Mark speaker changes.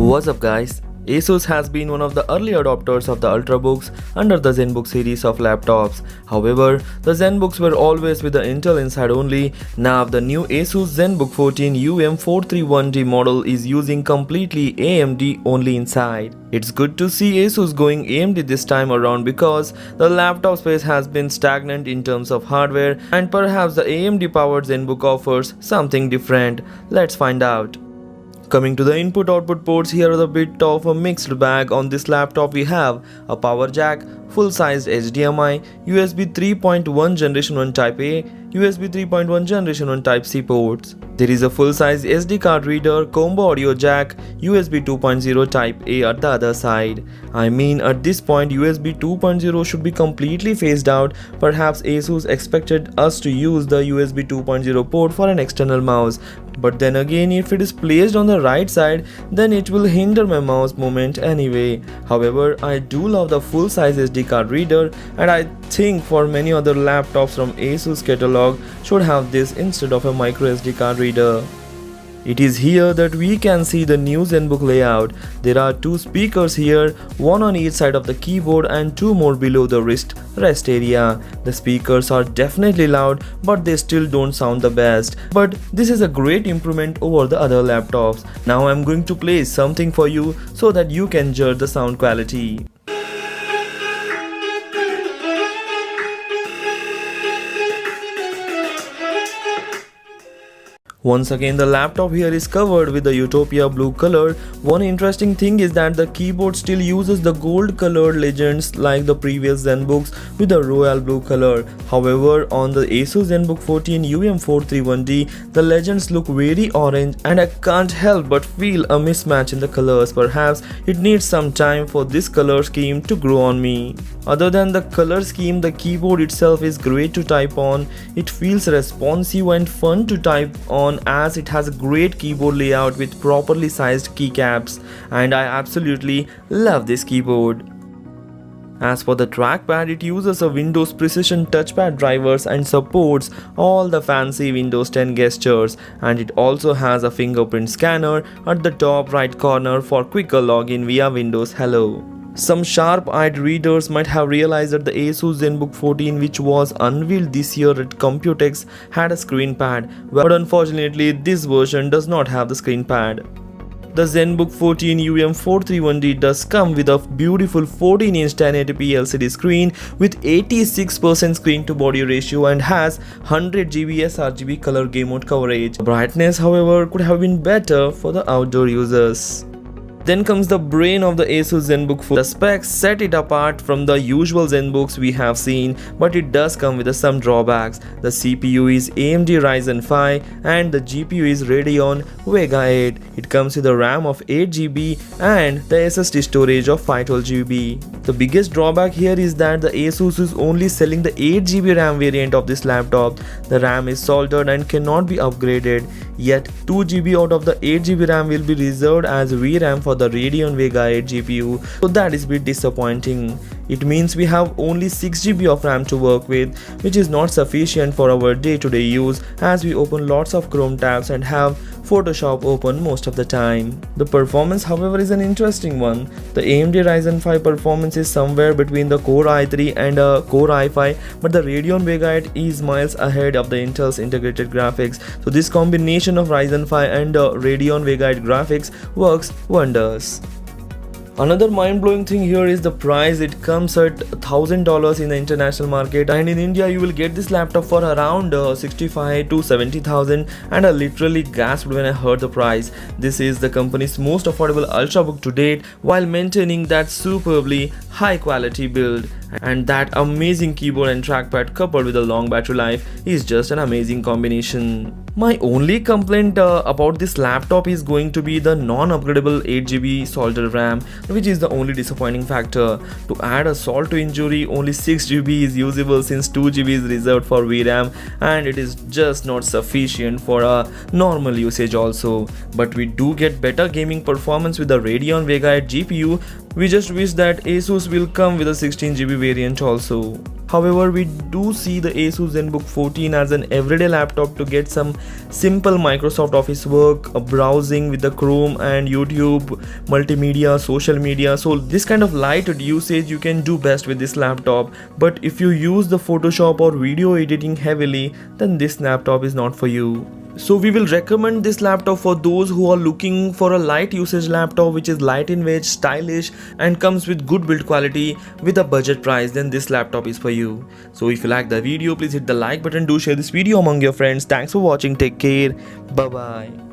Speaker 1: What's up guys? ASUS has been one of the early adopters of the Ultrabooks under the ZenBook series of laptops. However, the ZenBooks were always with the Intel inside only. Now the new ASUS ZenBook 14 UM431D model is using completely AMD only inside. It's good to see ASUS going AMD this time around because the laptop space has been stagnant in terms of hardware, and perhaps the AMD powered ZenBook offers something different. Let's find out. Coming to the input-output ports, here are a bit of a mixed bag. On this laptop we have a power jack, full-sized HDMI, USB 3.1 Generation 1 Type A, USB 3.1 Generation 1 Type C ports. There is a full-size SD card reader, combo audio jack, USB 2.0 Type A at the other side. I mean, at this point USB 2.0 should be completely phased out. Perhaps ASUS expected us to use the USB 2.0 port for an external mouse. But then again, if it is placed on the right side, then it will hinder my mouse movement anyway. However, I do love the full-size SD card reader, and I think for many other laptops from ASUS catalog should have this instead of a micro SD card reader. It is here that we can see the new ZenBook layout. There are two speakers here, one on each side of the keyboard and two more below the rest area. The speakers are definitely loud, but they still don't sound the best. But this is a great improvement over the other laptops. Now I'm going to play something for you so that you can judge the sound quality. Once again, the laptop here is covered with the Utopia blue color. One interesting thing is that the keyboard still uses the gold colored legends like the previous ZenBooks with the royal blue color. However, on the ASUS ZenBook 14 UM431D, the legends look very orange, and I can't help but feel a mismatch in the colors. Perhaps it needs some time for this color scheme to grow on me. Other than the color scheme, the keyboard itself is great to type on. It feels responsive and fun to type on, as it has a great keyboard layout with properly sized keycaps, and I absolutely love this keyboard. As for the trackpad, it uses a Windows Precision touchpad drivers and supports all the fancy Windows 10 gestures, and it also has a fingerprint scanner at the top right corner for quicker login via Windows Hello. Some sharp-eyed readers might have realized that the ASUS ZenBook 14, which was unveiled this year at Computex, had a screen pad, but unfortunately this version does not have the screen pad. The ZenBook 14 UM431D does come with a beautiful 14-inch 1080p LCD screen with 86% screen-to-body ratio and has 100 GB sRGB color game mode coverage. The brightness, however, could have been better for the outdoor users. Then comes the brain of the ASUS ZenBook 4. The specs set it apart from the usual ZenBooks we have seen, but it does come with some drawbacks. The CPU is AMD Ryzen 5 and the GPU is Radeon Vega 8. It comes with a RAM of 8GB and the SSD storage of 512GB. The biggest drawback here is that the ASUS is only selling the 8GB RAM variant of this laptop. The RAM is soldered and cannot be upgraded, yet 2GB out of the 8GB RAM will be reserved as VRAM for the Radeon Vega 8 GPU, so that is a bit disappointing. It means we have only 6GB of RAM to work with, which is not sufficient for our day-to-day use, as we open lots of Chrome tabs and have Photoshop open most of the time. The performance, however, is an interesting one. The AMD Ryzen 5 performance is somewhere between the Core i3 and a Core i5, but the Radeon Vega 8 is miles ahead of the Intel's integrated graphics. So this combination of Ryzen 5 and Radeon Vega 8 graphics works wonders. Another mind-blowing thing here is the price. It comes at $1,000 in the international market, and in India you will get this laptop for around 65 to 70,000, and I literally gasped when I heard the price. This is the company's most affordable Ultrabook to date, while maintaining that superbly high quality build. And that amazing keyboard and trackpad coupled with a long battery life is just an amazing combination. My only complaint about this laptop is going to be the non-upgradable 8GB soldered RAM, which is the only disappointing factor. To add a salt to injury, only 6GB is usable since 2GB is reserved for VRAM, and it is just not sufficient for a normal usage also. But we do get better gaming performance with the Radeon Vega 8 GPU, We just wish that ASUS will come with a 16GB variant also. However, we do see the ASUS ZenBook 14 as an everyday laptop to get some simple Microsoft Office work, browsing with the Chrome and YouTube, multimedia, social media. So this kind of light usage you can do best with this laptop. But if you use the Photoshop or video editing heavily, then this laptop is not for you. So we will recommend this laptop for those who are looking for a light usage laptop which is light in weight, stylish and comes with good build quality with a budget price. Then this laptop is for you. So if you like the video, please hit the like button, do share this video among your friends. Thanks for watching, take care, bye bye.